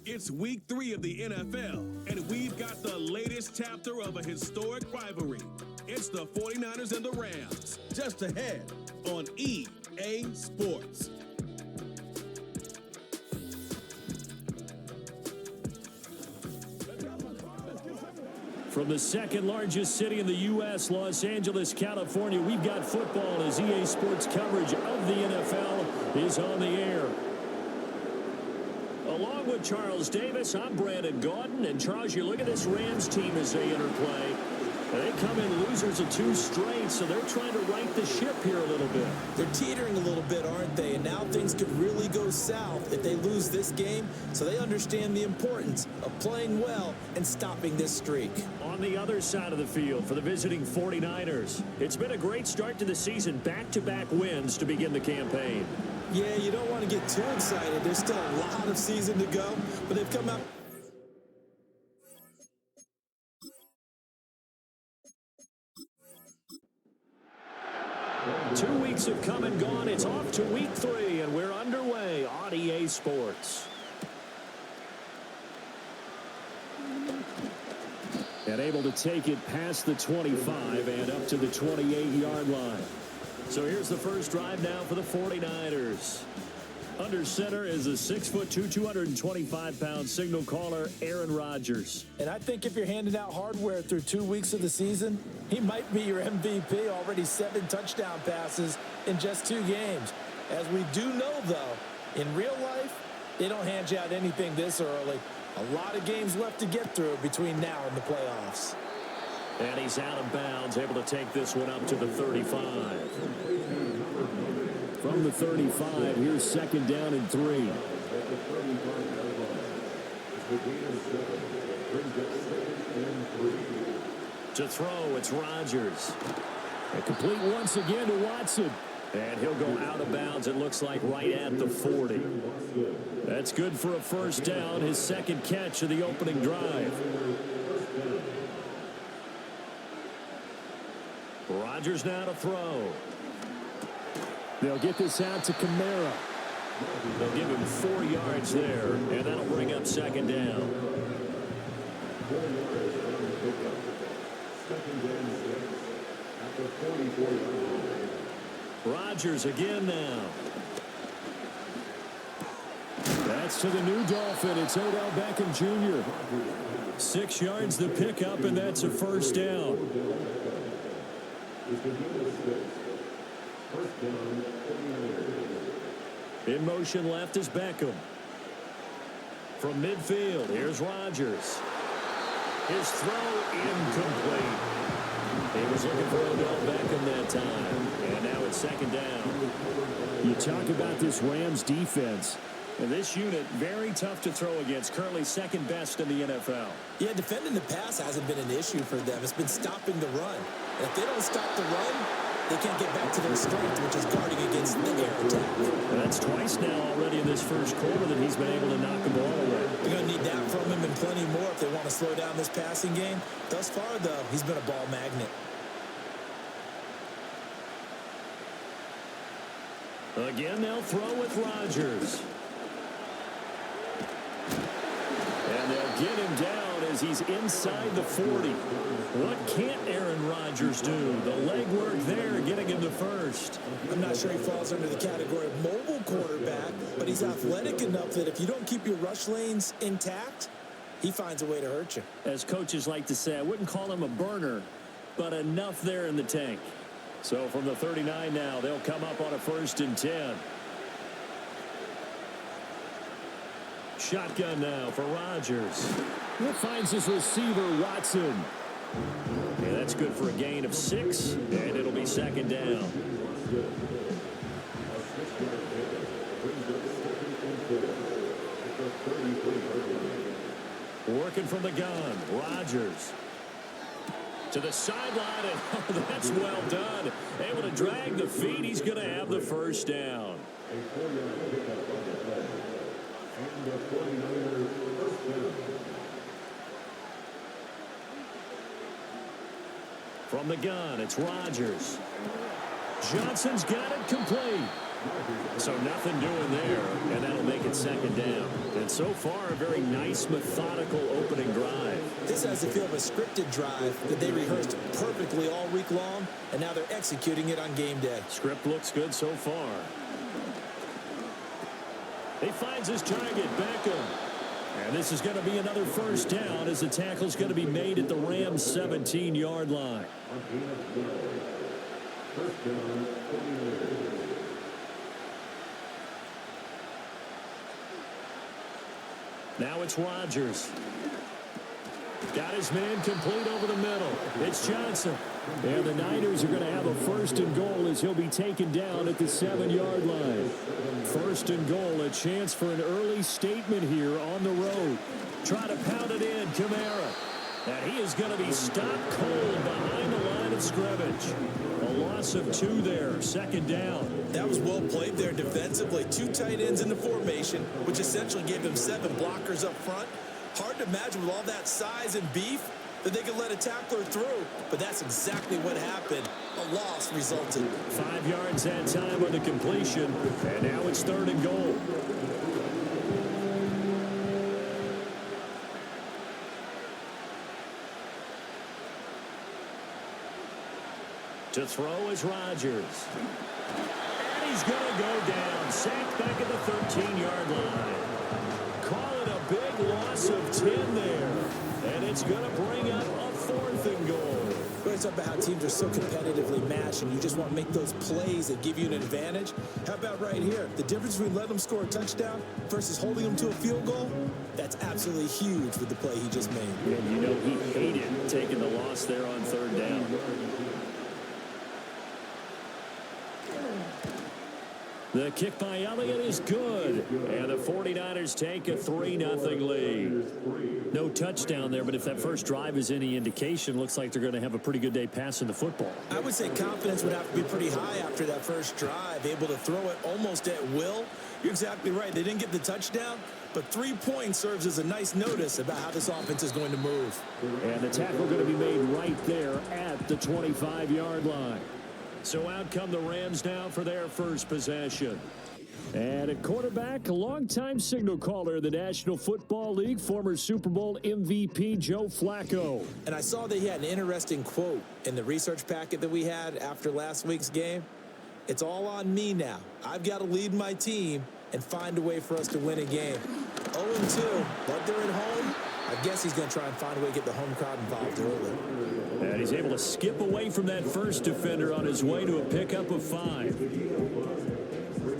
It's week 3 of the NFL, and we've got the latest chapter of a historic rivalry. It's the 49ers and the Rams, just ahead on EA Sports. From the second largest city in the U.S., Los Angeles, California, we've got football as EA Sports coverage of the NFL is on the air. Along with Charles Davis, I'm Brandon Gaudin. And Charles, you look at this Rams team as they interplay. They come in losers of 2 straight, so they're trying to right the ship here a little bit. They're teetering a little bit, aren't they? And now things could really go south if they lose this game. So they understand the importance of playing well and stopping this streak. On the other side of the field for the visiting 49ers, it's been a great start to the season. Back-to-back wins to begin the campaign. Yeah, you don't want to get too excited. There's still a lot of season to go, but they've come out. Two weeks have come and gone. It's off to week 3, and we're underway on EA Sports. And able to take it past the 25 and up to the 28-yard line. So here's the first drive now for the 49ers. Under center is a 6'2", 225-pound signal caller, Aaron Rodgers. And I think if you're handing out hardware through 2 weeks of the season, he might be your MVP. Already 7 touchdown passes in just 2 games. As we do know, though, in real life, they don't hand you out anything this early. A lot of games left to get through between now and the playoffs. And he's out of bounds, able to take this one up to the 35. From the 35, here's second down and 3. To throw, it's Rodgers. And complete once again to Watson. And he'll go out of bounds, it looks like, right at the 40. That's good for a first down, his second catch of the opening drive. Rodgers now to throw. They'll get this out to Kamara. They'll give him 4 yards there, and that'll bring up second down. Rodgers again now. That's to the new Dolphin. It's Odell Beckham Jr. 6 yards the pickup, and that's a first down. In motion left is Beckham. From midfield, here's Rodgers. His throw incomplete. He was looking for Odell Beckham that time. And now it's second down. You talk about this Rams defense. And this unit, very tough to throw against. Currently second best in the NFL. Yeah, defending the pass hasn't been an issue for them. It's been stopping the run. And if they don't stop the run, they can't get back to their strength, which is guarding against the air attack. And that's twice now already in this first quarter that he's been able to knock the ball away. They're going to need that from him and plenty more if they want to slow down this passing game. Thus far, though, he's been a ball magnet. Again, they'll throw with Rodgers. And they'll get him down as he's inside the 40. What can't Aaron Rodgers do? The leg work there, getting him to first. I'm not sure he falls under the category of mobile quarterback, but he's athletic enough that if you don't keep your rush lanes intact, he finds a way to hurt you. As coaches like to say, I wouldn't call him a burner, but enough there in the tank. So from the 39 now, they'll come up on a 1st and 10. Shotgun now for Rodgers. He finds his receiver, Watson. Yeah, that's good for a gain of 6, and it'll be second down. Working from the gun, Rodgers. To the sideline, and oh, that's well done. Able to drag the feet. He's going to have the first down. From the gun, it's Rodgers. Johnson's got it complete. So nothing doing there, and that'll make it second down. And so far, a very nice, methodical opening drive. This has the feel of a scripted drive that they rehearsed perfectly all week long, and now they're executing it on game day. Script looks good so far. He finds his target, Beckham. And this is going to be another first down as the tackle's going to be made at the Rams' 17-yard line. Now it's Rodgers. Got his man complete over the middle. It's Johnson. And the Niners are going to have a first and goal as he'll be taken down at the 7-yard line. First and goal, a chance for an early statement here on the road. Try to pound it in, Kamara. And he is going to be stopped cold behind the line of scrimmage. A loss of 2 there, second down. That was well played there defensively. 2 tight ends in the formation, which essentially gave them 7 blockers up front. Hard to imagine with all that size and beef that they could let a tackler through, but that's exactly what happened. A loss resulted. 5 yards that time on the completion, and now it's third and goal. To throw is Rodgers. And he's going to go down. Sacked back at the 13-yard line. Call it a big loss of 10 there. And it's going to bring up a fourth and goal. We're talking about how teams are so competitively matched and you just want to make those plays that give you an advantage. How about right here? The difference between letting them score a touchdown versus holding them to a field goal? That's absolutely huge with the play he just made. And you know he hated taking the loss there on third down. The kick by Elliott is good. And the 49ers take a 3-0 lead. No touchdown there, but if that first drive is any indication, looks like they're going to have a pretty good day passing the football. I would say confidence would have to be pretty high after that first drive, able to throw it almost at will. You're exactly right. They didn't get the touchdown, but 3 points serves as a nice notice about how this offense is going to move. And the tackle going to be made right there at the 25-yard line. So out come the Rams now for their first possession. And at quarterback, a longtime signal caller in the National Football League, former Super Bowl MVP Joe Flacco. And I saw that he had an interesting quote in the research packet that we had after last week's game. It's all on me now. I've got to lead my team and find a way for us to win a game. 0-2, but they're at home. I guess he's going to try and find a way to get the home crowd involved early. And he's able to skip away from that first defender on his way to a pickup of 5.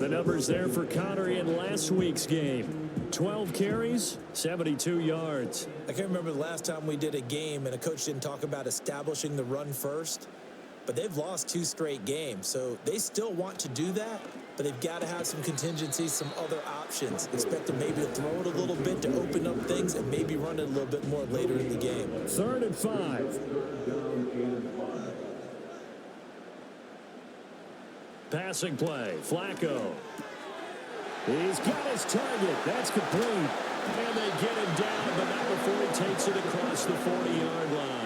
The numbers there for Connor in last week's game. 12 carries, 72 yards. I can't remember the last time we did a game and a coach didn't talk about establishing the run first. But they've lost 2 straight games, so they still want to do that. But they've got to have some contingencies, some other options. Expect them maybe to throw it a little bit to open up things and maybe run it a little bit more later in the game. 3rd and 5. Passing play, Flacco. He's got his target. That's complete. And they get him down, but not before he takes it across the 40-yard line.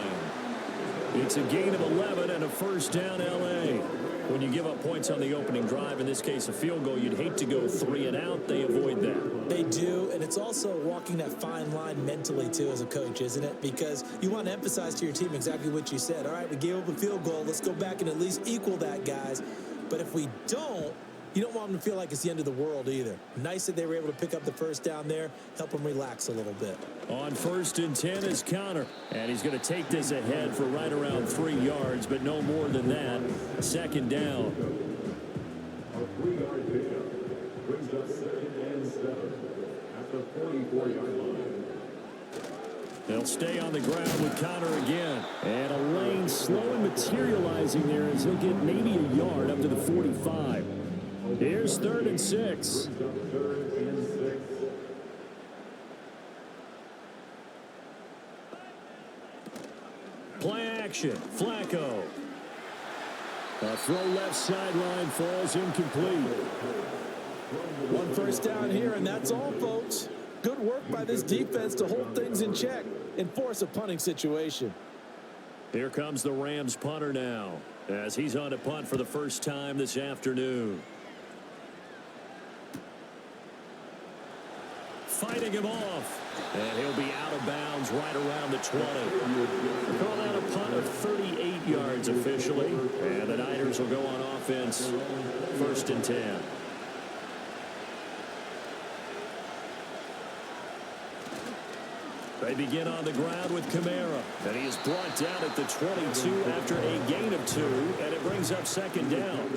It's a gain of 11 and a first down, L.A. When you give up points on the opening drive, in this case a field goal, you'd hate to go 3 and out. They avoid that. They do, and it's also walking that fine line mentally, too, as a coach, isn't it? Because you want to emphasize to your team exactly what you said. All right, we gave up a field goal. Let's go back and at least equal that, guys. But if we don't, you don't want them to feel like it's the end of the world either. Nice that they were able to pick up the first down there, help them relax a little bit. On 1st and 10 is Connor. And he's going to take this ahead for right around 3 yards, but no more than that. Second down. A 3-yard pickup brings us 2nd and 7 at the 44-yard line. They'll stay on the ground with Connor again. And a lane slowly materializing there as he'll get maybe a yard up to the 45. Here's 3rd and 6. Play action. Flacco. A throw left sideline falls incomplete. 1 first down here, and that's all, folks. Good work by this defense to hold things in check and force a punting situation. Here comes the Rams punter now as he's on to punt for the first time this afternoon. heading him off. And he'll be out of bounds right around the 20. We'll call that a punt of 38 yards officially. And the Niners will go on offense, 1st and 10. They begin on the ground with Kamara. And he is brought down at the 22 after a gain of 2. And it brings up 2nd down.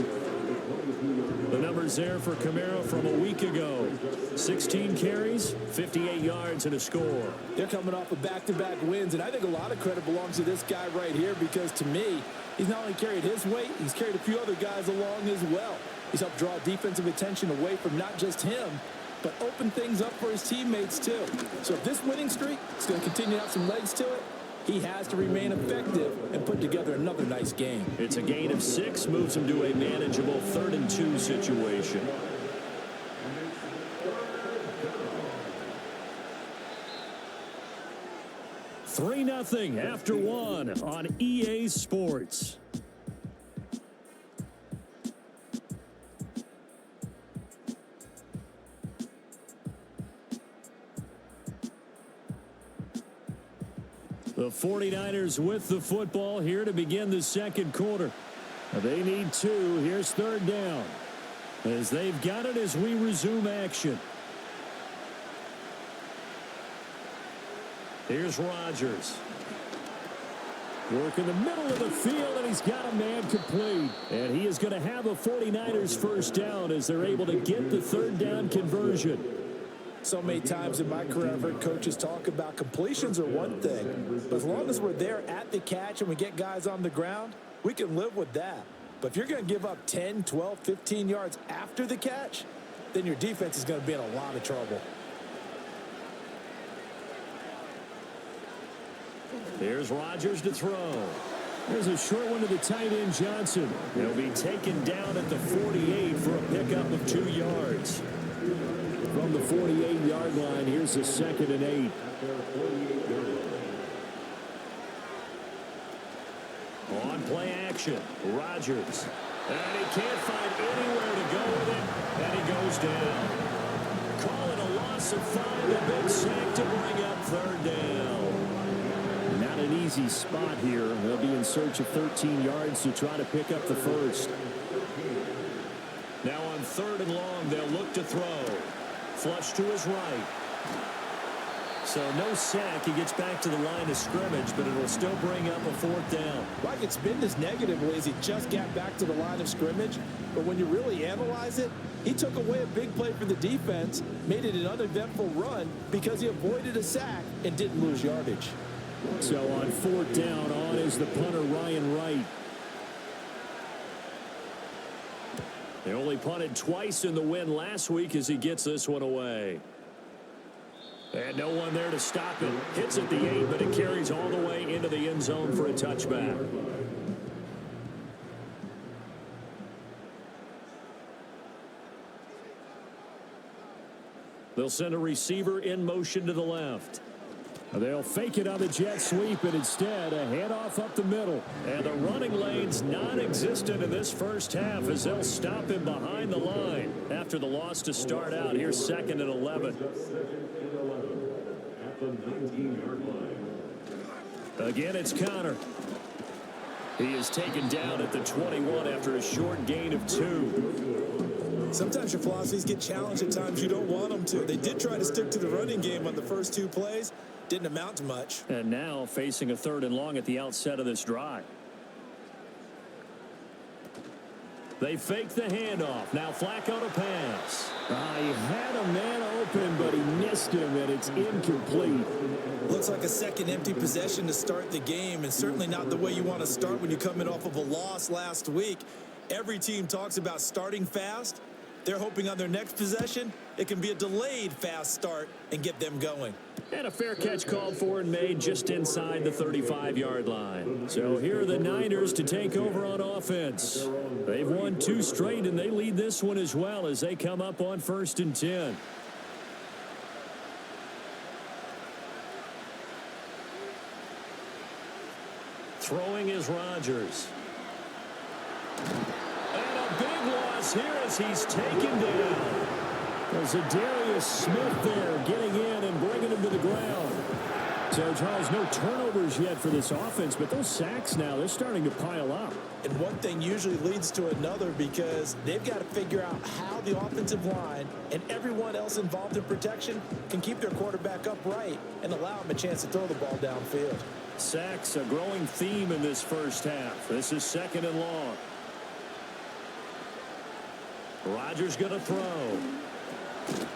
The numbers there for Kamara from a week ago. 16 carries, 58 yards, and a score. They're coming off of back-to-back wins, and I think a lot of credit belongs to this guy right here because, to me, he's not only carried his weight, he's carried a few other guys along as well. He's helped draw defensive attention away from not just him, but open things up for his teammates, too. So if this winning streak is going to continue to have some legs to it, he has to remain effective and put together another nice game. It's a gain of 6, moves him to a manageable 3rd and 2 situation. Three 0 after 1 on EA Sports. The 49ers with the football here to begin the 2nd quarter. They need 2. Here's 3rd down. As they've got it as we resume action. Here's Rodgers. Work in the middle of the field, and he's got a man complete. And he is going to have a 49ers 1st down as they're able to get the 3rd down conversion. So many times in my career, I've heard coaches talk about completions are one thing. But as long as we're there at the catch and we get guys on the ground, we can live with that. But if you're going to give up 10, 12, 15 yards after the catch, then your defense is going to be in a lot of trouble. Here's Rodgers to throw. There's a short one to the tight end, Johnson. He'll be taken down at the 48 for a pickup of 2 yards. From the 48-yard line, here's a 2nd and 8. On play action, Rodgers. And he can't find anywhere to go with it, and he goes down. Call it a loss of 5, a big sack to bring up 3rd down. Not an easy spot here. They'll be in search of 13 yards to try to pick up the 1st. Now on 3rd and long, they'll look to throw. Flush to his right. So no sack. He gets back to the line of scrimmage, but it'll still bring up a 4th down. Why it gets spin this negatively is he just got back to the line of scrimmage. But when you really analyze it, he took away a big play for the defense, made it an uneventful run because he avoided a sack and didn't lose yardage. So on 4th down, on is the punter, Ryan Wright. They only punted twice in the win last week as he gets this one away. And no one there to stop it. Hits at the 8, but it carries all the way into the end zone for a touchback. They'll send a receiver in motion to the left. They'll fake it on the jet sweep, and instead a handoff up the middle. And the running lane's non-existent in this 1st half as they'll stop him behind the line after the loss to start out. Here's 2nd and 11. Again, it's Connor. He is taken down at the 21 after a short gain of 2. Sometimes your philosophies get challenged at times you don't want them to. They did try to stick to the running game on the first 2 plays. Didn't amount to much. And now facing a 3rd and long at the outset of this drive. They fake the handoff. Now Flacco to pass. He had a man open, but he missed him, and it's incomplete. Looks like a second empty possession to start the game, and certainly not the way you want to start when you're coming off of a loss last week. Every team talks about starting fast. They're hoping on their next possession, it can be a delayed fast start and get them going. And a fair catch called for and made just inside the 35-yard line. So here are the Niners to take over on offense. They've won 2 straight, and they lead this one as well as they come up on 1st and 10. Throwing is Rodgers. And a big loss here as he's taken down. There's a Darius Smith there getting in and bringing him to the ground. So, Charles, no turnovers yet for this offense, but those sacks now, they're starting to pile up. And one thing usually leads to another because they've got to figure out how the offensive line and everyone else involved in protection can keep their quarterback upright and allow him a chance to throw the ball downfield. Sacks, a growing theme in this first half. This is 2nd and long. Rodgers going to throw.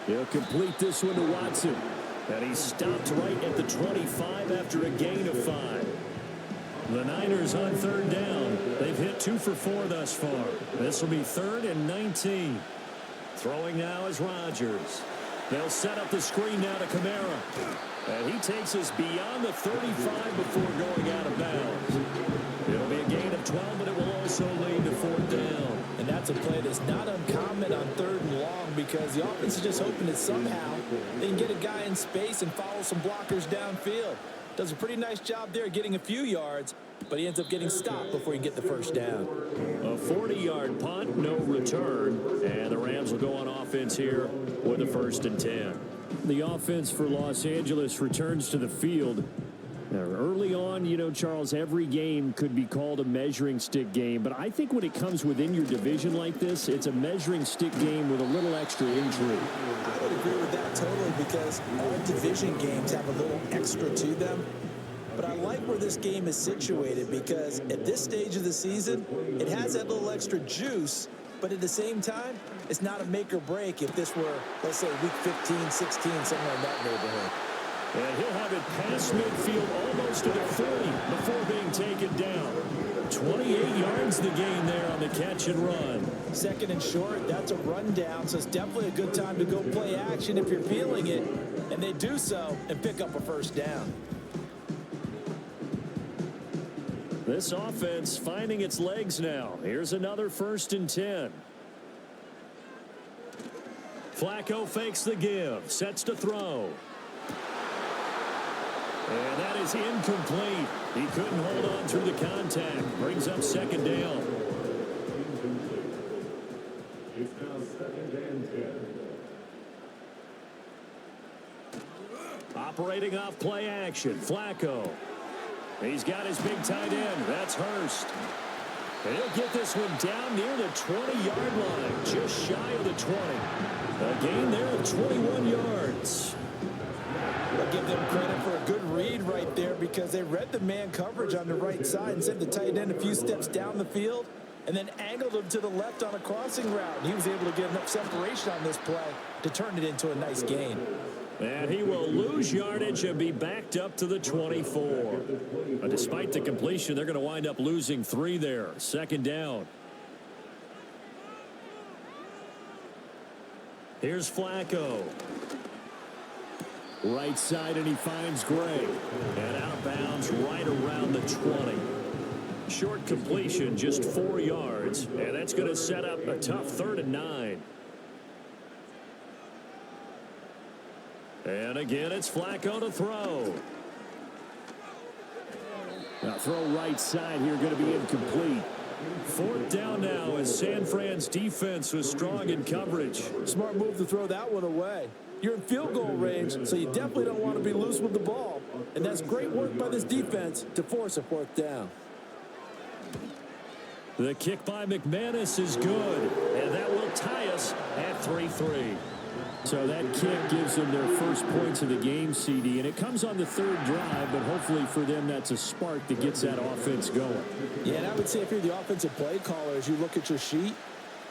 He'll complete this one to Watson. And he's stopped right at the 25 after a gain of 5. The Niners on 3rd down. They've hit 2 for 4 thus far. This will be 3rd and 19. Throwing now is Rodgers. They'll set up the screen now to Kamara. And he takes us beyond the 35 before going out of bounds. It'll be a gain of 12, but it will also lead to 4th down. And that's a play that's not uncommon on 3rd and long because the offense is just hoping that somehow they can get a guy in space and follow some blockers downfield. Does a pretty nice job there getting a few yards, but he ends up getting stopped before he can get the first down. A 40-yard punt, no return, and the Rams will go on offense here with a 1st and 10. The offense for Los Angeles returns to the field. Now, early on, you know, Charles, every game could be called a measuring stick game, but I think when it comes within your division like this, it's a measuring stick game with a little extra intrigue. I would agree with that totally because all division games have a little extra to them. But I like where this game is situated because at this stage of the season, it has that little extra juice, but at the same time, it's not a make or break if this were, let's say, week 15, 16, somewhere in that neighborhood. And he'll have it past midfield almost to the 30 before being taken down. 28 yards the gain there on the catch and run. 2nd and short, that's a rundown, so it's definitely a good time to go play action if you're feeling it. And they do so and pick up a 1st down. This offense finding its legs now. Here's another 1st and 10. Flacco fakes the give, sets to throw. And that is incomplete. He couldn't hold on through the contact. Brings up 2nd down. It's now 2nd and 10. Operating off play action. Flacco. He's got his big tight end. That's Hurst. And he'll get this one down near the 20-yard line. Just shy of the 20. A gain there of 21 yards. I'll give them credit for a good read right there because they read the man coverage on the right side and sent the tight end a few steps down the field and then angled him to the left on a crossing route. And he was able to get enough separation on this play to turn it into a nice gain. And he will lose yardage and be backed up to the 24. But despite the completion, they're going to wind up losing 3 there. 2nd down. Here's Flacco. Right side, and he finds Gray. And out of bounds right around the 20. Short completion, just 4 yards. And that's going to set up a tough 3rd and 9. And again, it's Flacco to throw. Now throw right side here, going to be incomplete. 4th down now as San Fran's defense was strong in coverage. Smart move to throw that one away. You're in field goal range, so you definitely don't want to be loose with the ball. And that's great work by this defense to force a 4th down. The kick by McManus is good, and that will tie us at 3-3. So that kick gives them their first points of the game, CD, and it comes on the 3rd drive, but hopefully for them that's a spark that gets that offense going. Yeah, and I would say if you're the offensive play caller, as you look at your sheet,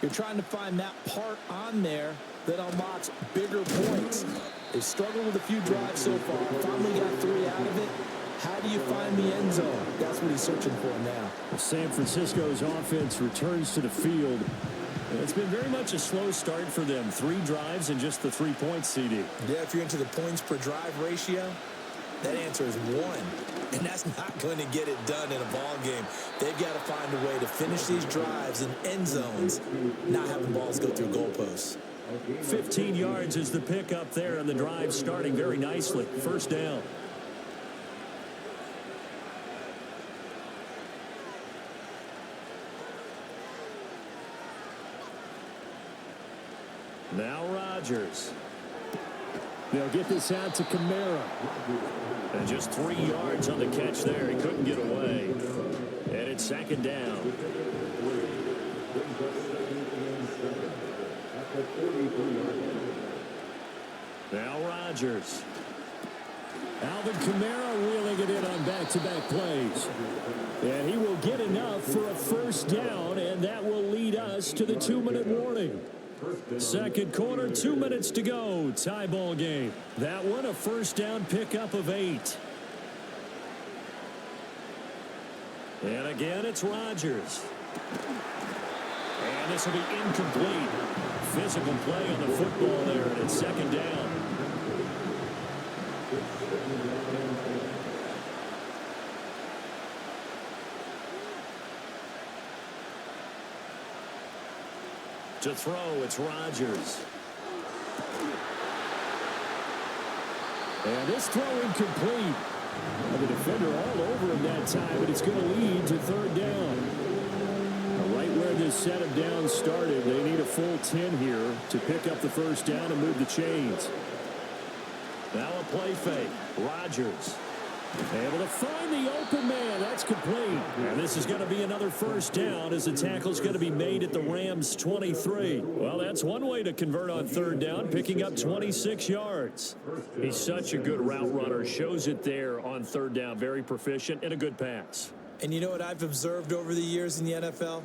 you're trying to find that part on there that unlocks bigger points. They've struggled with a few drives so far. Finally got 3 out of it. How do you find the end zone? That's what he's searching for now. San Francisco's offense returns to the field. It's been very much a slow start for them. 3 drives and just the 3 points, CD. Yeah, if you're into the points per drive ratio, that answer is 1. And that's not going to get it done in a ball game. They've got to find a way to finish these drives in end zones, not having balls go through goalposts. 15 yards is the pickup there, and the drive starting very nicely. 1st down. Now Rodgers. They'll get this out to Kamara. And just 3 yards on the catch there. He couldn't get away. And it's second down. Now Rodgers. Alvin Kamara wheeling it in on back-to-back plays. And he will get enough for a first down, and that will lead us to the 2-minute warning. Second quarter, 2 minutes to go. Tie ball game. That one, a first down pickup of 8. And again, it's Rodgers. And this will be incomplete. Physical play on the football there, and it's second down. To throw, it's Rodgers. And this throw incomplete. And the defender all over him that time, but it's going to lead to third down. Now, right where this set of downs started, they need a full 10 here to pick up the first down and move the chains. Now a play fake. Rodgers. Able to find the open man. That's complete. And this is going to be another first down as the tackle's going to be made at the Rams' 23. Well, that's one way to convert on third down, picking up 26 yards. He's such a good route runner. Shows it there on third down. Very proficient and a good pass. And you know what I've observed over the years in the NFL?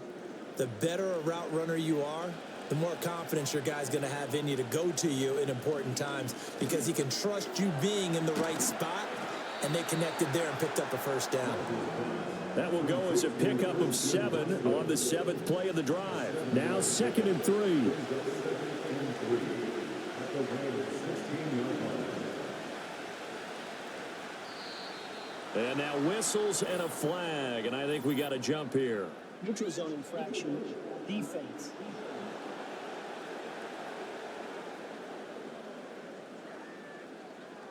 The better a route runner you are, the more confidence your guy's going to have in you to go to you in important times because he can trust you being in the right spot. And they connected there and picked up a first down. That will go as a pickup of 7 on the 7th play of the drive. Now 2nd and 3. And now whistles and a flag. And I think we got a jump here. Neutral zone infraction. Defense.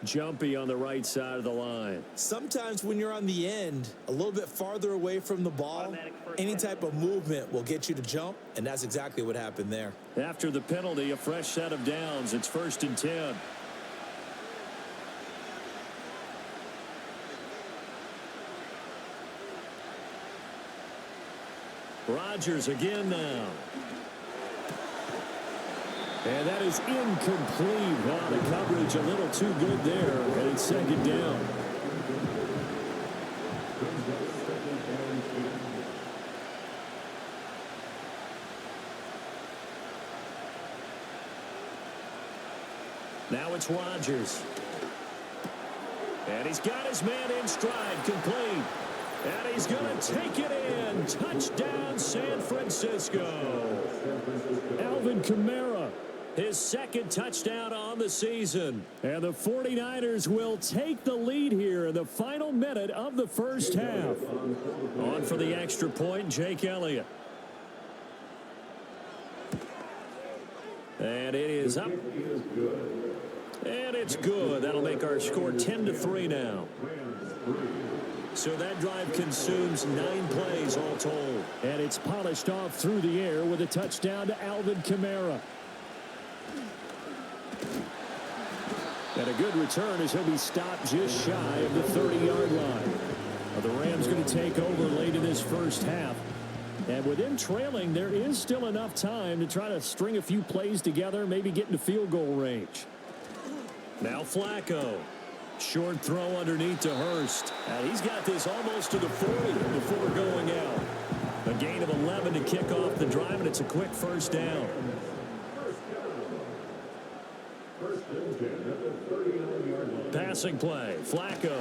Jumpy on the right side of the line. Sometimes when you're on the end, a little bit farther away from the ball, any type of movement will get you to jump, and that's exactly what happened there. After the penalty, a fresh set of downs. It's 1st and 10. Rodgers again now. And that is incomplete. Wow, the coverage a little too good there. And it's second down. Now it's Rodgers. And he's got his man in stride, complete. And he's going to take it in. Touchdown, San Francisco. Alvin Kamara. His 2nd touchdown on the season. And the 49ers will take the lead here in the final minute of the first half. On for the extra point, Jake Elliott. And it is up. And it's good. That'll make our score 10-3 now. So that drive consumes 9 plays all told. And it's polished off through the air with a touchdown to Alvin Kamara. And a good return as he'll be stopped just shy of the 30-yard line. Well, the Rams going to take over late in this first half. And with them trailing, there is still enough time to try to string a few plays together, maybe get into field goal range. Now Flacco. Short throw underneath to Hurst. And he's got this almost to the 40 before going out. A gain of 11 to kick off the drive, and it's a quick first down. Passing play, Flacco.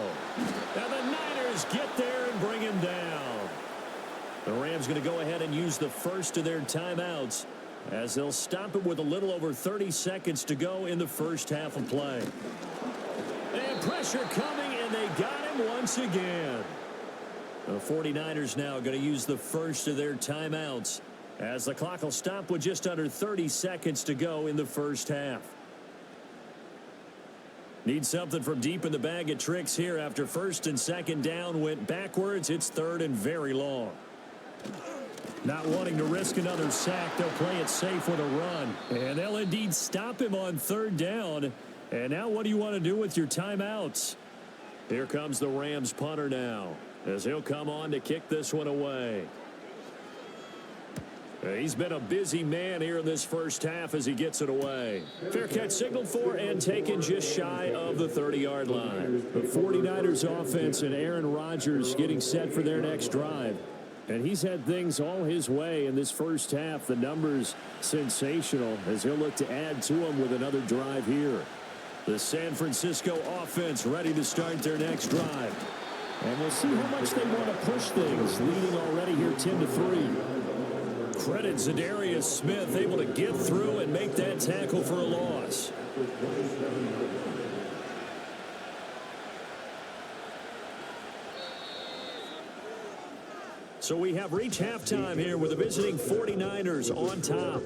And the Niners get there and bring him down. The Rams going to go ahead and use the first of their timeouts as they'll stop it with a little over 30 seconds to go in the first half of play. And pressure coming, and they got him once again. The 49ers now going to use the first of their timeouts as the clock will stop with just under 30 seconds to go in the first half. Need something from deep in the bag of tricks here after 1st and 2nd down went backwards. It's 3rd and very long. Not wanting to risk another sack, they'll play it safe with a run. And they'll indeed stop him on third down. And now what do you want to do with your timeouts? Here comes the Rams punter now, as he'll come on to kick this one away. He's been a busy man here in this first half as he gets it away. Fair catch signaled for and taken just shy of the 30-yard line. The 49ers offense and Aaron Rodgers getting set for their next drive. And he's had things all his way in this first half. The numbers sensational as he'll look to add to them with another drive here. The San Francisco offense ready to start their next drive. And we'll see how much they want to push things, leading already here 10-3. Credit Zadarius Smith able to get through and make that tackle for a loss. So we have reached halftime here with the visiting 49ers on top.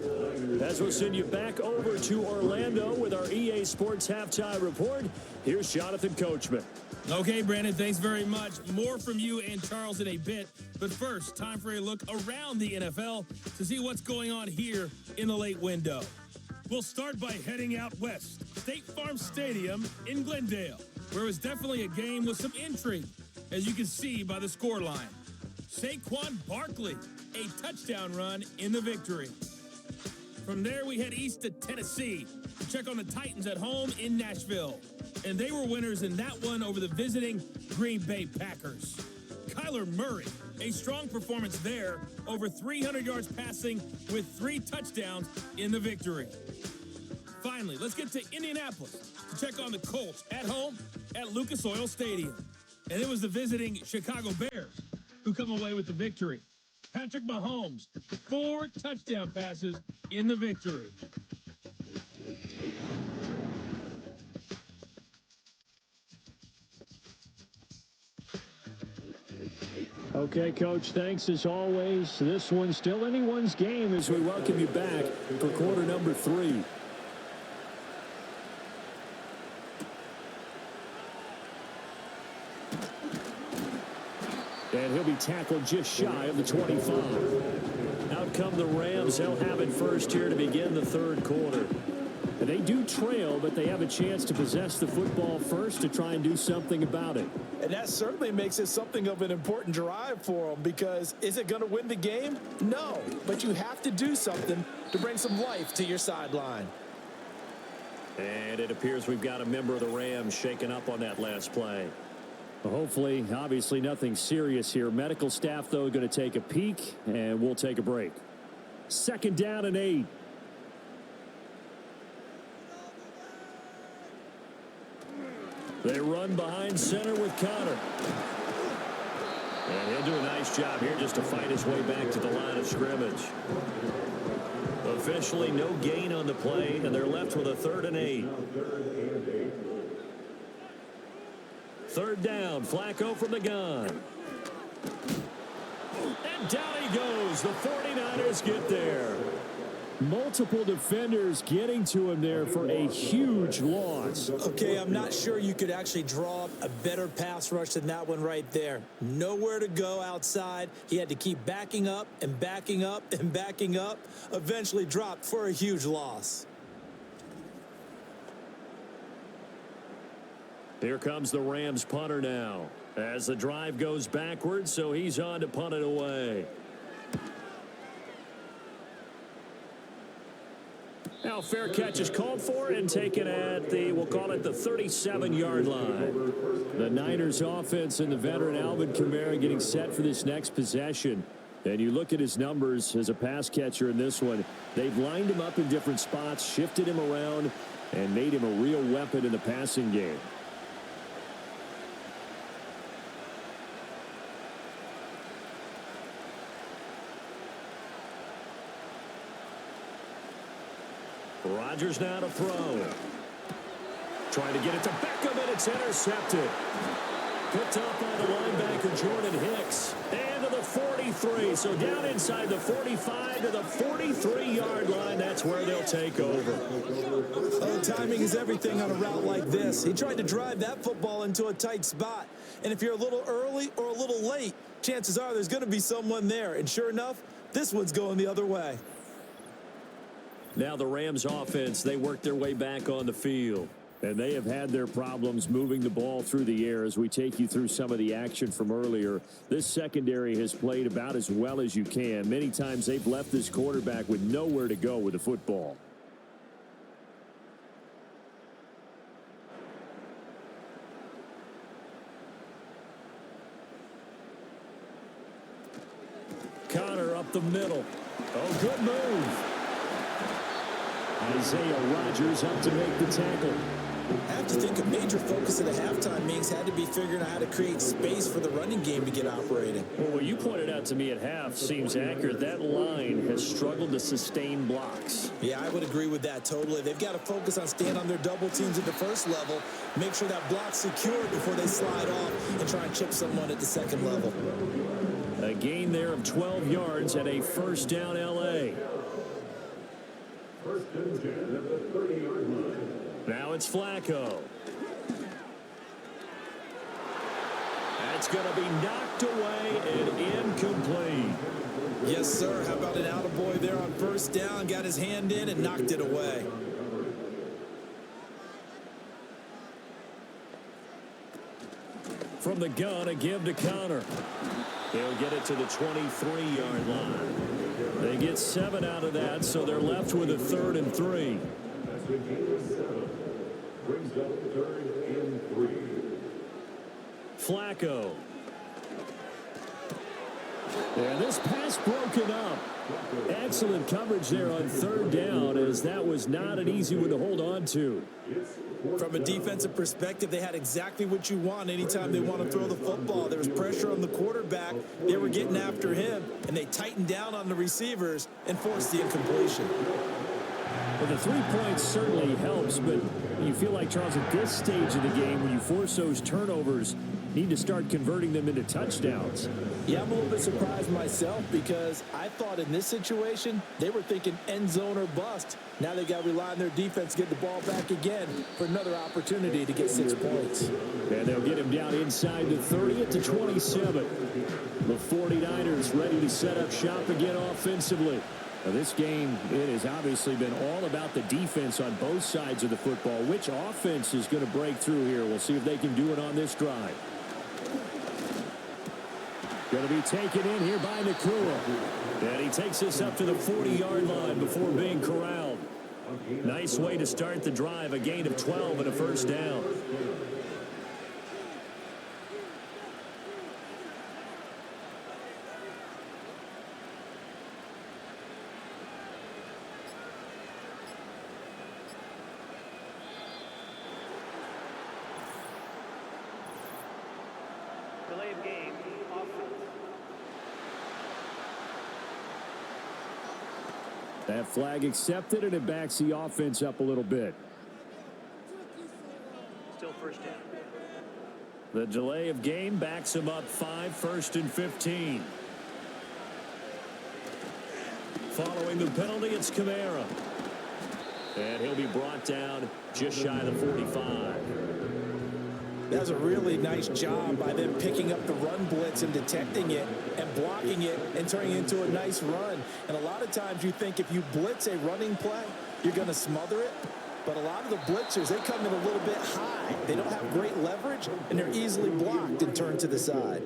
As we'll send you back over to Orlando with our EA Sports Halftime Report, here's Jonathan Coachman. Okay, Brandon, thanks very much. More from you and Charles in a bit. But first, time for a look around the NFL to see what's going on here in the late window. We'll start by heading out west. State Farm Stadium in Glendale, where it was definitely a game with some intrigue, as you can see by the scoreline. Saquon Barkley, a touchdown run in the victory. From there, we head east to Tennessee to check on the Titans at home in Nashville. And they were winners in that one over the visiting Green Bay Packers. Kyler Murray, a strong performance there, over 300 yards passing with 3 touchdowns in the victory. Finally, let's get to Indianapolis to check on the Colts at home at Lucas Oil Stadium. And it was the visiting Chicago Bears who come away with the victory. Patrick Mahomes, 4 touchdown passes in the victory. Okay, Coach, thanks as always. This one's still anyone's game as we welcome you back for quarter number 3. And he'll be tackled just shy of the 25. Out come the Rams. They'll have it first here to begin the third quarter. And they do trail, but they have a chance to possess the football first to try and do something about it. And that certainly makes it something of an important drive for them, because is it going to win the game? No, but you have to do something to bring some life to your sideline. And it appears we've got a member of the Rams shaken up on that last play. Well, hopefully, obviously nothing serious here. Medical staff, though, going to take a peek, and we'll take a break. 2nd down and 8. They run behind center with Connor. And he'll do a nice job here just to fight his way back to the line of scrimmage. Officially no gain on the play, and they're left with a 3rd and 8. 3rd down, Flacco from the gun. And down he goes. The 49ers get there. Multiple defenders getting to him there for a huge loss. Okay, I'm not sure you could actually draw up a better pass rush than that one right there. Nowhere to go outside. He had to keep backing up and backing up and backing up. Eventually dropped for a huge loss. Here comes the Rams punter now as the drive goes backwards, so he's on to punt it away. Now fair catch is called for and taken at the, we'll call it the 37-yard line. The Niners offense and the veteran Alvin Kamara getting set for this next possession. And you look at his numbers as a pass catcher in this one. They've lined him up in different spots, shifted him around, and made him a real weapon in the passing game. Rodgers now to throw. Trying to get it to Beckham, and it's intercepted. Picked up by the linebacker Jordan Hicks. And to the 43. So down inside the 45 to the 43-yard line. That's where they'll take over. Oh, timing is everything on a route like this. He tried to drive that football into a tight spot. And if you're a little early or a little late, chances are there's going to be someone there. And sure enough, This one's going the other way. Now the Rams offense, they work their way back on the field. And they have had their problems moving the ball through the air as we take you through some of the action from earlier. This secondary has played about as well as you can. Many times they've left this quarterback with nowhere to go with the football. Connor up the middle. Oh, good move. Isaiah Rodgers up to make the tackle. I have to think a major focus of the halftime meetings had to be figuring out how to create space for the running game to get operating. Well, what you pointed out to me at half seems accurate. That line has struggled to sustain blocks. Yeah, I would agree with that totally. They've got to focus on staying on their double teams at the first level, make sure that block's secured before they slide off and try and chip someone at the second level. A gain there of 12 yards and a first down L.A. First and 10 at the 30-yard line. Now it's Flacco. That's going to be knocked away and incomplete. Yes, sir. How about an attaboy there on first down? Got his hand in and knocked it away. From the gun, a give to Connor. He'll get it to the 23-yard line. They get 7 out of that, so they're left with a 3rd and 3. That's the gain of 7. Brings up 3rd and 3. Flacco. And this pass broken up. Excellent coverage there on 3rd down, as that was not an easy one to hold on to. From a defensive perspective, they had exactly what you want anytime they want to throw the football. There was pressure on the quarterback. They were getting after him, and they tightened down on the receivers and forced the incompletion. Well, the 3 points certainly helps, but you feel like, Charles, at this stage of the game, when you force those turnovers, need to start converting them into touchdowns. Yeah, I'm a little bit surprised myself because I thought in this situation, they were thinking end zone or bust. Now they got to rely on their defense to get the ball back again for another opportunity to get 6 points. And they'll get him down inside the 30 at the 27. The 49ers ready to set up shop again offensively. Now, this game, it has obviously been all about the defense on both sides of the football. Which offense is going to break through here? We'll see if they can do it on this drive. Going to be taken in here by Nakua. And he takes this up to the 40-yard line before being corralled. Nice way to start the drive. A gain of 12 and a first down. Delay of game, offense. That flag accepted, and it backs the offense up a little bit. Still first down. The delay of game backs him up 5, 1st and 15. Following the penalty, it's Kamara. And he'll be brought down just shy of the 45. That was a really nice job by them picking up the run blitz and detecting it and blocking it and turning it into a nice run. And a lot of times you think if you blitz a running play, you're going to smother it. But a lot of the blitzers, they come in a little bit high. They don't have great leverage, and they're easily blocked and turned to the side.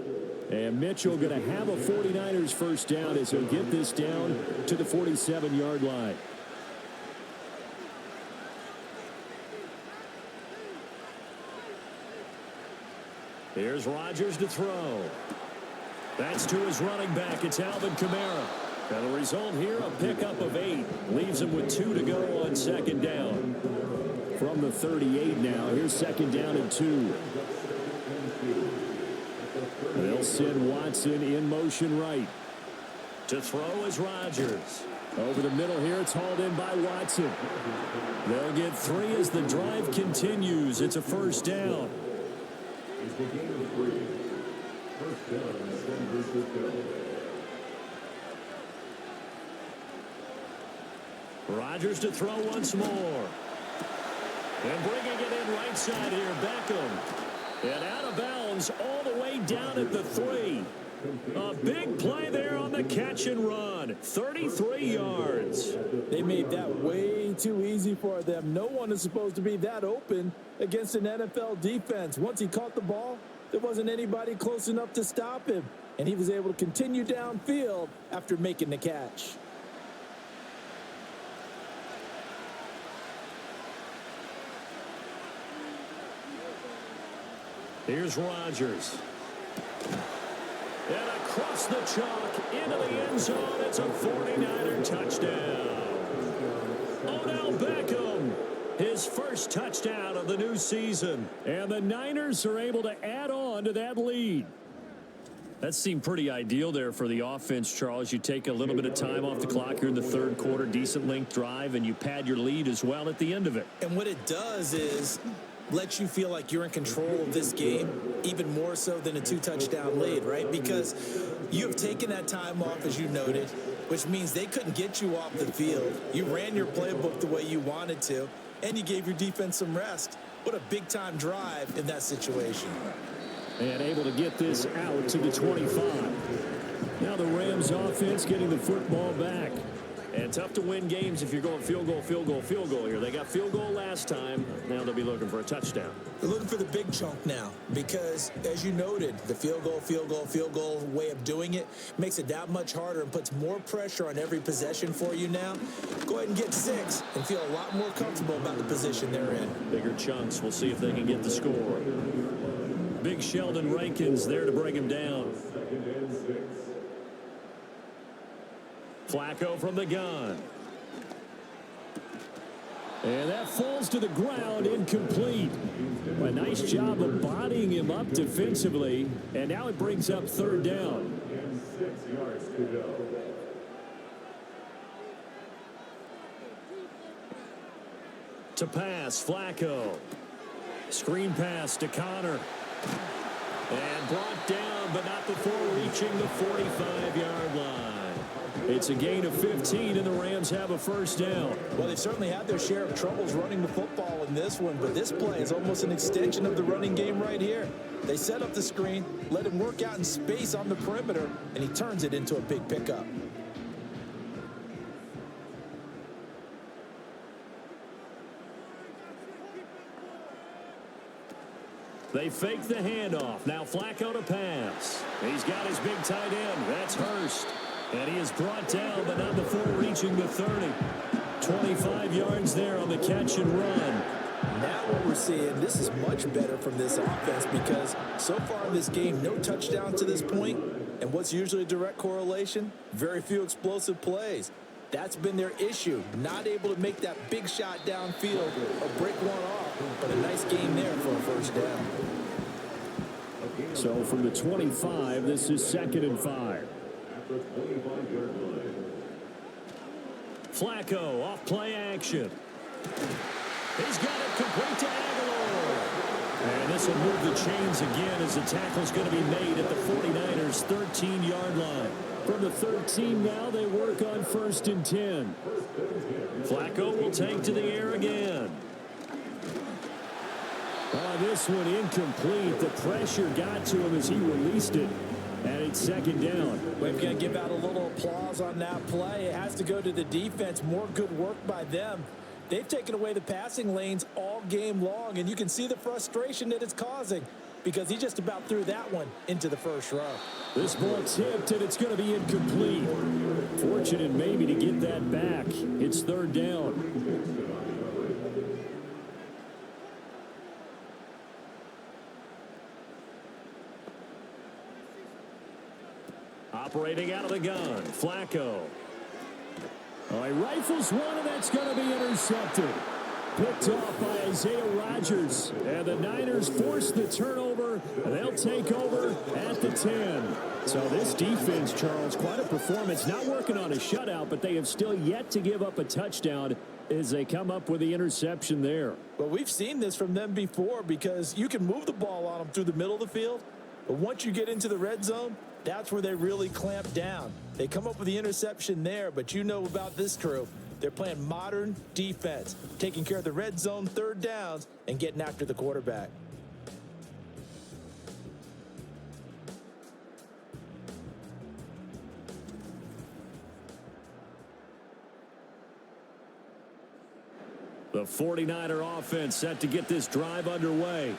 And Mitchell going to have a 49ers first down as he'll get this down to the 47-yard line. Here's Rodgers to throw. That's to his running back. It's Alvin Kamara. And the result here, a pickup of 8. Leaves him with 2 to go on second down. From the 38 now, here's second down and 2. They'll send Watson in motion right. To throw is Rodgers. Over the middle here, it's hauled in by Watson. They'll get 3 as the drive continues. It's a first down. It's the gain of 3. First down, San Francisco. Rodgers to throw once more. And bringing it in right side here, Beckham. And out of bounds all the way down at the 3. A big play there on the catch and run. 33 yards. They made that way too easy for them. No one is supposed to be that open against an NFL defense. Once he caught the ball, there wasn't anybody close enough to stop him, and he was able to continue downfield after making the catch. Here's Rodgers. And across the chalk into the end zone. It's a 49er touchdown. Odell Beckham, his first touchdown of the new season. And the Niners are able to add on to that lead. That seemed pretty ideal there for the offense, Charles. You take a little bit of time off the clock here in the third quarter, decent length drive, and you pad your lead as well at the end of it. And what it does is lets you feel like you're in control of this game, even more so than a two-touchdown lead, right? Because you have taken that time off, as you noted, which means they couldn't get you off the field. You ran your playbook the way you wanted to, and you gave your defense some rest. What a big-time drive in that situation. And able to get this out to the 25. Now the Rams offense getting the football back. And tough to win games if you're going field goal, field goal, field goal here. They got field goal last time. Now they'll be looking for a touchdown. They're looking for the big chunk now because, as you noted, the field goal way of doing it makes it that much harder and puts more pressure on every possession for you now. Go ahead and get 6 and feel a lot more comfortable about the position they're in. Bigger chunks. We'll see if they can get the score. Big Sheldon Rankins there to bring him down. Flacco from the gun. And that falls to the ground, incomplete. A nice job of bodying him up defensively. And now it brings up third down. And 6 yards to go. To pass, Flacco. Screen pass to Connor. And brought down, but not before reaching the 45-yard line. It's a gain of 15, and the Rams have a first down. Well, they've certainly had their share of troubles running the football in this one, but this play is almost an extension of the running game right here. They set up the screen, let him work out in space on the perimeter, and he turns it into a big pickup. They fake the handoff. Now Flacco to pass. He's got his big tight end. That's Hurst. And he is brought down, but not before reaching the 30. 25 yards there on the catch and run. Now what we're seeing, this is much better from this offense because so far in this game, no touchdown to this point. And what's usually a direct correlation? Very few explosive plays. That's been their issue. Not able to make that big shot downfield or break one off. But a nice game there for a first down. So from the 25, this is 2nd and 5. Flacco off play action. He's got it complete to Aguilar. And this will move the chains again as the tackle's going to be made at the 49ers 13-yard line. From the 13 now, they work on 1st and 10. Flacco will take to the air again. This one incomplete. The pressure got to him as he released it. And it's 2nd down. We've got to give out a little applause on that play. It has to go to the defense. More good work by them. They've taken away the passing lanes all game long, and you can see the frustration that it's causing because he just about threw that one into the first row. This ball tipped, and it's going to be incomplete. Fortunate maybe to get that back. It's 3rd down. Operating out of the gun, Flacco. He rifles one, and that's going to be intercepted. Picked off by Isaiah Rodgers. And the Niners force the turnover. They'll take over at the 10. So this defense, Charles, quite a performance. Not working on a shutout, but they have still yet to give up a touchdown as they come up with the interception there. Well, we've seen this from them before because you can move the ball on them through the middle of the field. But once you get into the red zone, that's where they really clamp down. They come up with the interception there, but you know about this crew. They're playing modern defense, taking care of the red zone 3rd downs and getting after the quarterback. The 49er offense set to get this drive underway.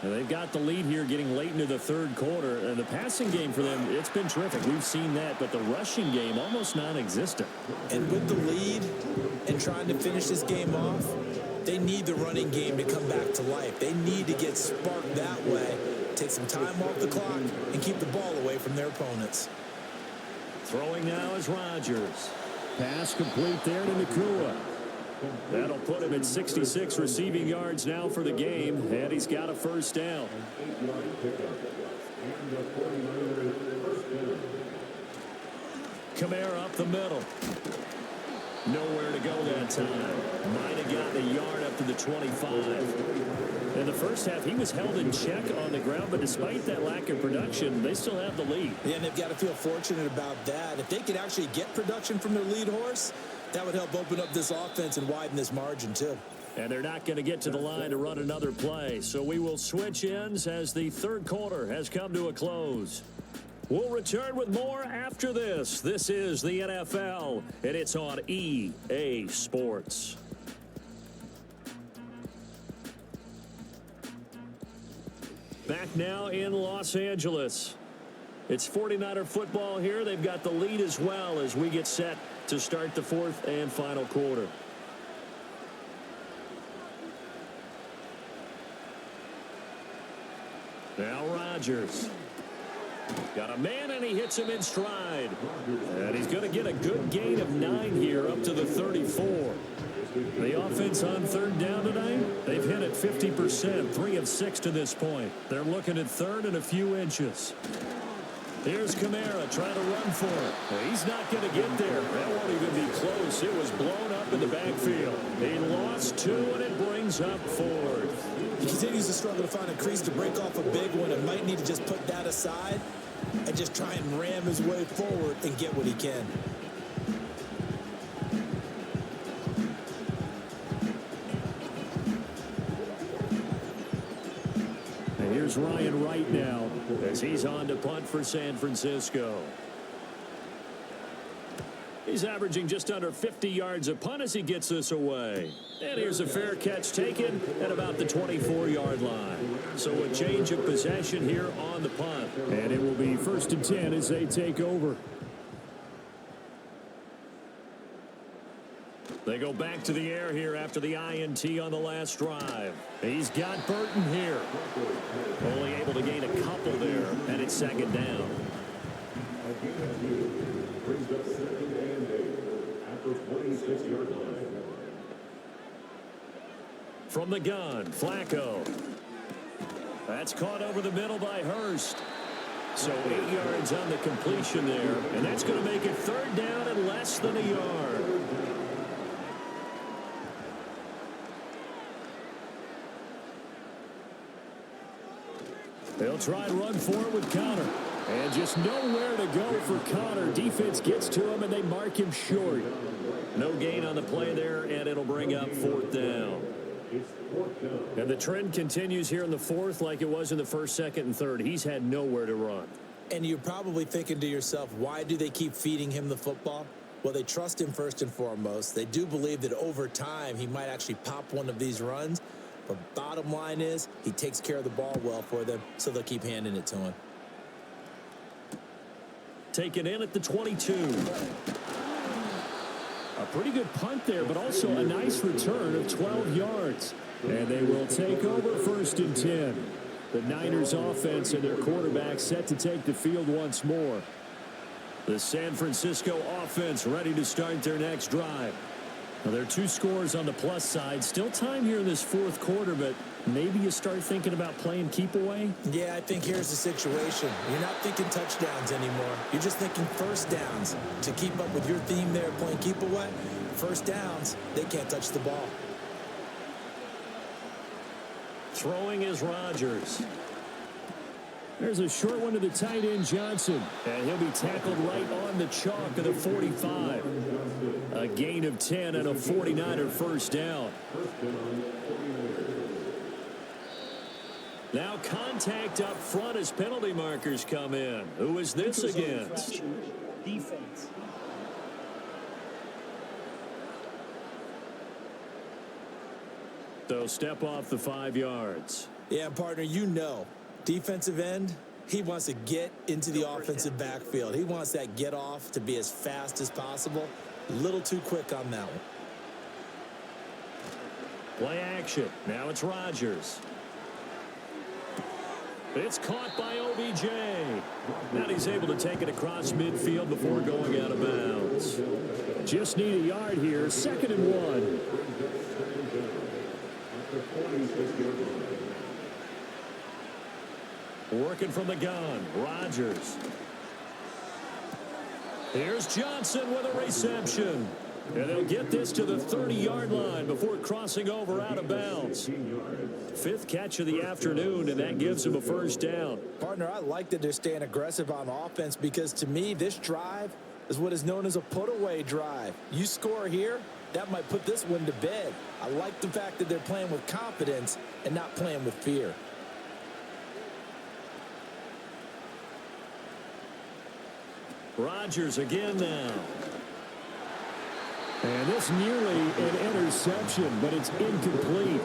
And they've got the lead here getting late into the third quarter. And the passing game for them, it's been terrific. We've seen that, but the rushing game almost non-existent. And with the lead and trying to finish this game off, they need the running game to come back to life. They need to get sparked that way, take some time off the clock, and keep the ball away from their opponents. Throwing now is Rodgers. Pass complete there to Nakua. That'll put him at 66 receiving yards now for the game, and he's got a first down. Kamara up the middle. Nowhere to go that time. Might have gotten a yard up to the 25. In the first half, he was held in check on the ground, but despite that lack of production, they still have the lead. Yeah, and they've got to feel fortunate about that. If they could actually get production from their lead horse, that would help open up this offense and widen this margin, too. And they're not going to get to the line to run another play. So we will switch ends as the third quarter has come to a close. We'll return with more after this. This is the NFL, and it's on EA Sports. Back now in Los Angeles. It's 49er football here. They've got the lead as well as we get set to start the fourth and final quarter. Now Rodgers. Got a man, and he hits him in stride. And he's going to get a good gain of 9 here up to the 34. The offense on third down tonight, they've hit it 50%, 3 of 6 to this point. They're looking at third and a few inches. Here's Kamara trying to run for it. He's not going to get there. That won't even be close. It was blown up in the backfield. He lost 2, and it brings up fourth. He continues to struggle to find a crease to break off a big one and might need to just put that aside and just try and ram his way forward and get what he can. And here's Ryan Wright now as he's on to punt for San Francisco. He's averaging just under 50 yards a punt as he gets this away. And here's a fair catch taken at about the 24-yard line. So a change of possession here on the punt. And it will be 1st and 10 as they take over. They go back to the air here after the INT on the last drive. He's got Burton here. Only able to gain a couple there, and it's 2nd down. Brings up 2nd and 8 after 26-yard line. From the gun, Flacco. That's caught over the middle by Hurst. So 8 yards on the completion there, and that's going to make it 3rd down and less than a yard. They'll try and run for it with Connor. And just nowhere to go for Connor. Defense gets to him, and they mark him short. No gain on the play there, and it'll bring up 4th down. And the trend continues here in the 4th like it was in the 1st, 2nd, and 3rd. He's had nowhere to run. And you're probably thinking to yourself, why do they keep feeding him the football? Well, they trust him first and foremost. They do believe that over time he might actually pop one of these runs. But bottom line is he takes care of the ball well for them, so they'll keep handing it to him. Taken in at the 22. A pretty good punt there, but also a nice return of 12 yards. And they will take over 1st and 10. The Niners offense and their quarterback set to take the field once more. The San Francisco offense ready to start their next drive. Now, there are 2 scores on the plus side. Still time here in this 4th quarter, but maybe you start thinking about playing keep away? Yeah, I think here's the situation. You're not thinking touchdowns anymore. You're just thinking first downs. To keep up with your theme there, playing keep away, first downs, they can't touch the ball. Throwing is Rodgers. There's a short one to the tight end, Johnson. And he'll be tackled right on the chalk of the 45. A gain of 10 and a 49er first down. Now contact up front as penalty markers come in. Who is this against? Defense. They'll step off the 5 yards. Yeah, partner, you know, defensive end, he wants to get into the offensive backfield. He wants that get off to be as fast as possible. A little too quick on that one. Play action. Now it's Rodgers. It's caught by OBJ. Now he's able to take it across midfield before going out of bounds. Just need a yard here. 2nd and 1. Working from the gun. Rodgers. Here's Johnson with a reception. And they'll get this to the 30-yard line before crossing over out of bounds. 5th catch of the afternoon, and that gives him a first down. Partner, I like that they're staying aggressive on offense because, to me, this drive is what is known as a put-away drive. You score here, that might put this one to bed. I like the fact that they're playing with confidence and not playing with fear. Rodgers again now. And this nearly an interception, but it's incomplete.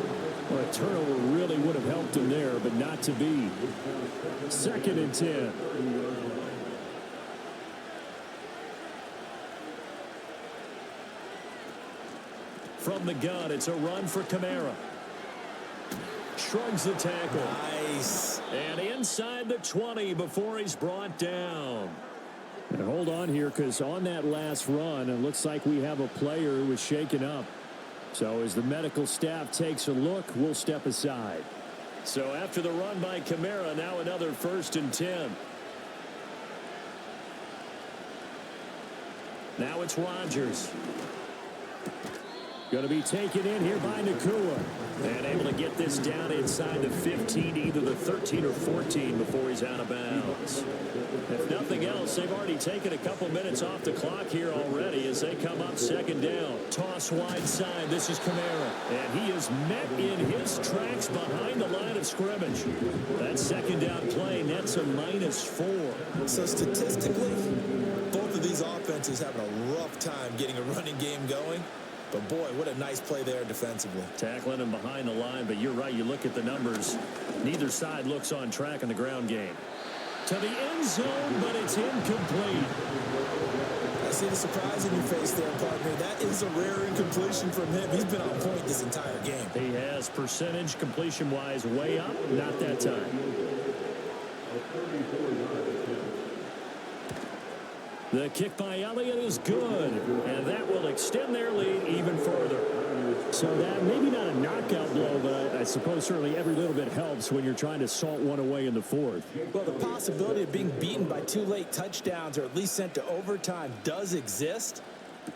Well, a turnover really would have helped him there, but not to be. 2nd and 10. From the gun, it's a run for Kamara. Shrugs the tackle. Nice. And inside the 20 before he's brought down. And hold on here, because on that last run, it looks like we have a player who was shaken up. So as the medical staff takes a look, we'll step aside. So after the run by Kamara, now another 1st and 10. Now it's Rodgers. Going to be taken in here by Nakua. And able to get this down inside the 15, either the 13 or 14 before he's out of bounds. If nothing else, they've already taken a couple minutes off the clock here already as they come up 2nd down. Toss wide side. This is Kamara. And he is met in his tracks behind the line of scrimmage. That 2nd down play nets a -4. So statistically, both of these offenses having a rough time getting a running game going. But, boy, what a nice play there defensively. Tackling him behind the line, but you're right. You look at the numbers. Neither side looks on track in the ground game. To the end zone, but it's incomplete. I see the surprise in your face there, partner. That is a rare incompletion from him. He's been on point this entire game. He has percentage completion-wise way up. Not that time. The kick by Elliott is good, and that will extend their lead even further. So that maybe not a knockout blow, but I suppose certainly every little bit helps when you're trying to salt one away in the 4th. Well, the possibility of being beaten by 2 late touchdowns or at least sent to overtime does exist,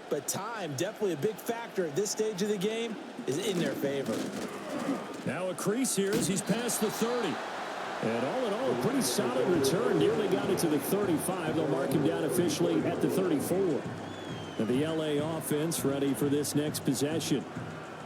but time, definitely a big factor at this stage of the game, is in their favor. Now a crease here as he's past the 30. And all in all, a pretty solid return. Nearly got it to the 35. They'll mark him down officially at the 34. And the LA offense ready for this next possession.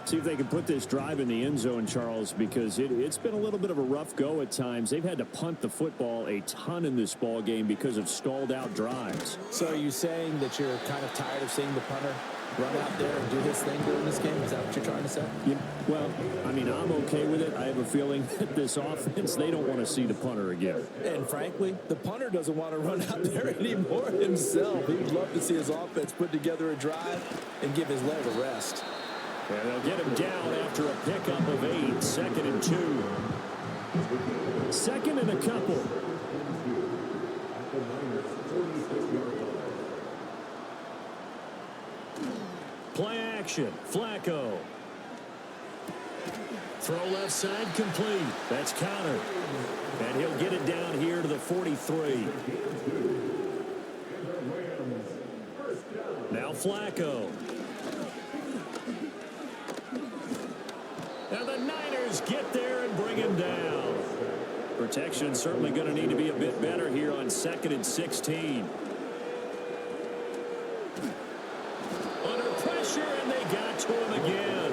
See if they can put this drive in the end zone, Charles, because it's been a little bit of a rough go at times. They've had to punt the football a ton in this ball game because of stalled out drives. So are you saying that you're kind of tired of seeing the punter run out there and do his thing during this game? Is that what you're trying to say? Yeah, well, I mean, I'm okay with it. I have a feeling that this offense, they don't want to see the punter again. And frankly, the punter doesn't want to run out there anymore himself. He'd love to see his offense put together a drive and give his leg a rest. And they'll get him down after a pickup of 8. 2nd and 2. 2nd and a couple. Play action. Flacco. Throw left side complete. That's countered. And he'll get it down here to the 43. Now Flacco. And the Niners get there and bring him down. Protection certainly going to need to be a bit better here on 2nd and 16. Under pressure, and they got to him again.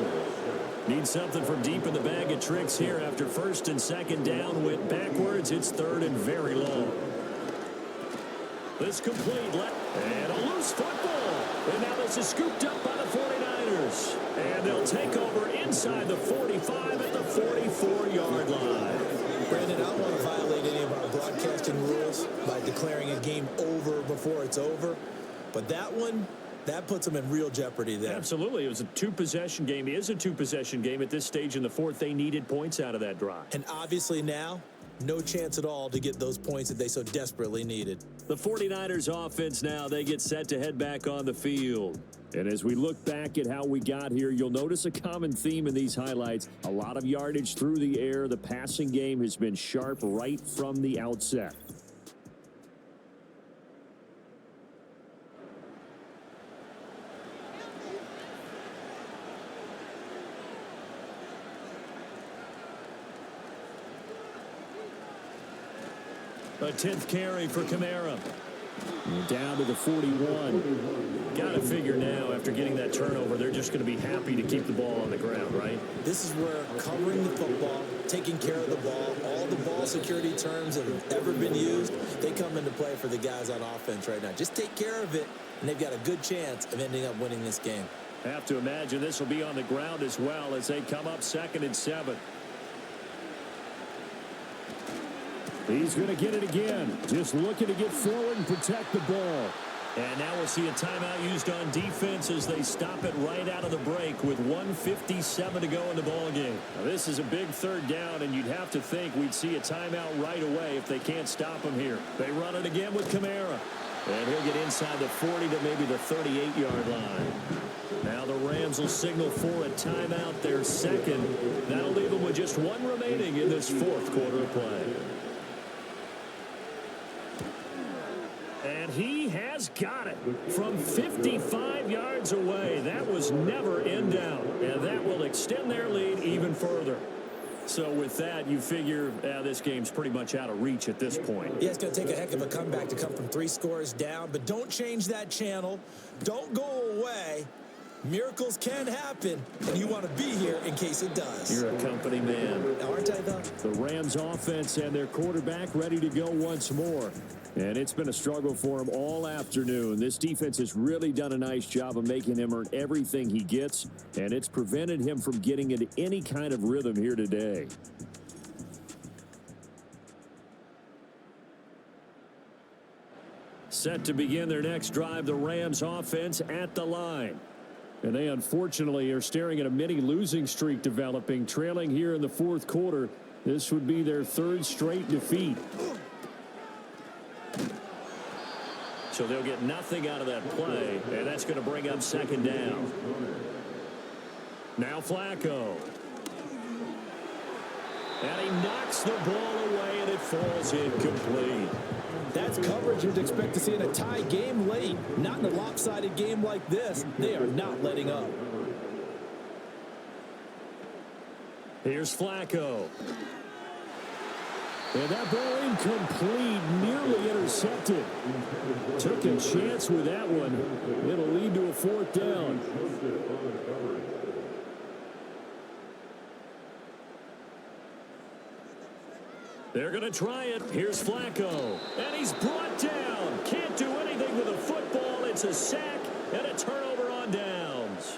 Need something from deep in the bag of tricks here after 1st and 2nd down. Went backwards. It's 3rd and very long. This complete. And a loose football. And now this is scooped up by the 49ers. And they'll take over inside the 45 at the 44-yard line. Brandon, I don't want to violate any of our broadcasting rules by declaring a game over before it's over, but that one, that puts them in real jeopardy there. Absolutely. It was a two-possession game. It is a two-possession game at this stage in the fourth. They needed points out of that drive. And obviously now, no chance at all to get those points that they so desperately needed. The 49ers offense now, they get set to head back on the field. And as we look back at how we got here, you'll notice a common theme in these highlights. A lot of yardage through the air. The passing game has been sharp right from the outset. A 10th carry for Kamara. Down to the 41. Got to figure now, after getting that turnover, they're just going to be happy to keep the ball on the ground, right? This is where covering the football, taking care of the ball, all the ball security terms that have ever been used, they come into play for the guys on offense right now. Just take care of it, and they've got a good chance of ending up winning this game. Have to imagine this will be on the ground as well as they come up 2nd and 7. He's going to get it again. Just looking to get forward and protect the ball. And now we'll see a timeout used on defense as they stop it right out of the break with 1:57 to go in the ballgame. Now this is a big 3rd down, and you'd have to think we'd see a timeout right away if they can't stop him here. They run it again with Kamara. And he'll get inside the 40 to maybe the 38-yard line. Now the Rams will signal for a timeout, their 2nd. That'll leave them with just 1 remaining in this 4th quarter of play. And he has got it from 55 yards away. That was never in doubt. And that will extend their lead even further. So with that, you figure this game's pretty much out of reach at this point. Yeah, it's going to take a heck of a comeback to come from 3 scores down. But don't change that channel. Don't go away. Miracles can happen, and you want to be here in case it does. You're a company man. Aren't I, though? The Rams offense and their quarterback ready to go once more. And it's been a struggle for him all afternoon. This defense has really done a nice job of making him earn everything he gets, and it's prevented him from getting into any kind of rhythm here today. Set to begin their next drive, the Rams offense at the line. And they unfortunately are staring at a mini losing streak developing, trailing here in the 4th quarter. This would be their 3rd straight defeat. So they'll get nothing out of that play, and that's going to bring up 2nd down. Now Flacco. And he knocks the ball away, and it falls incomplete. That's coverage you'd expect to see in a tie game late. Not in a lopsided game like this. They are not letting up. Here's Flacco. And that ball incomplete, nearly intercepted. Took a chance with that one. It'll lead to a 4th down. They're going to try it. Here's Flacco. And he's brought down. Can't do anything with a football. It's a sack and a turnover on downs.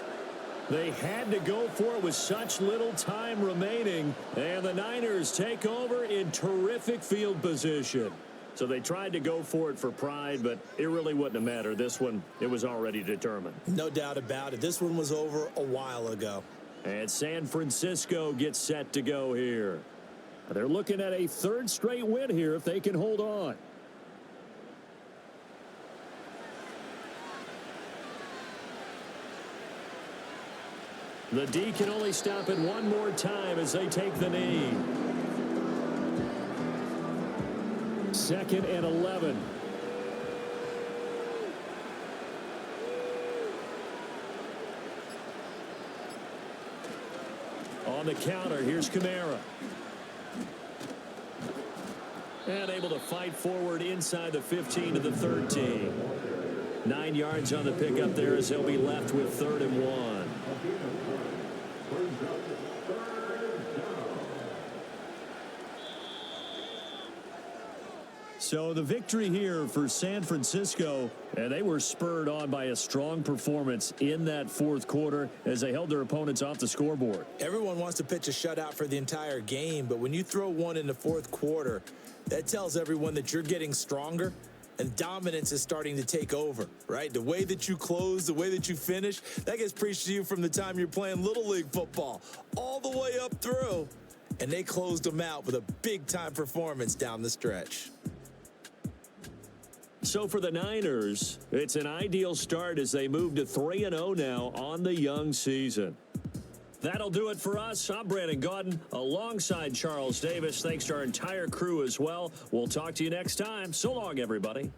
They had to go for it with such little time remaining. And the Niners take over in terrific field position. So they tried to go for it for pride, but it really wouldn't have mattered. This one, it was already determined. No doubt about it. This one was over a while ago. And San Francisco gets set to go here. They're looking at a 3rd straight win here if they can hold on. The D can only stop it one more time as they take the knee. 2nd and 11. On the counter, here's Kamara. And able to fight forward inside the 15 to the 13. 9 yards on the pickup there as he'll be left with 3rd and 1. So the victory here for San Francisco And they were spurred on by a strong performance in that fourth quarter as they held their opponents off the scoreboard. Everyone wants to pitch a shutout for the entire game, but when you throw one in the fourth quarter, that tells everyone that you're getting stronger and dominance is starting to take over, right? The way that you close, the way that you finish, that gets preached to you from the time you're playing Little League football all the way up through. And they closed them out with a big-time performance down the stretch. So for the Niners, it's an ideal start as they move to 3-0 now on the young season. That'll do it for us. I'm Brandon Gaudin alongside Charles Davis. Thanks to our entire crew as well. We'll talk to you next time. So long, everybody.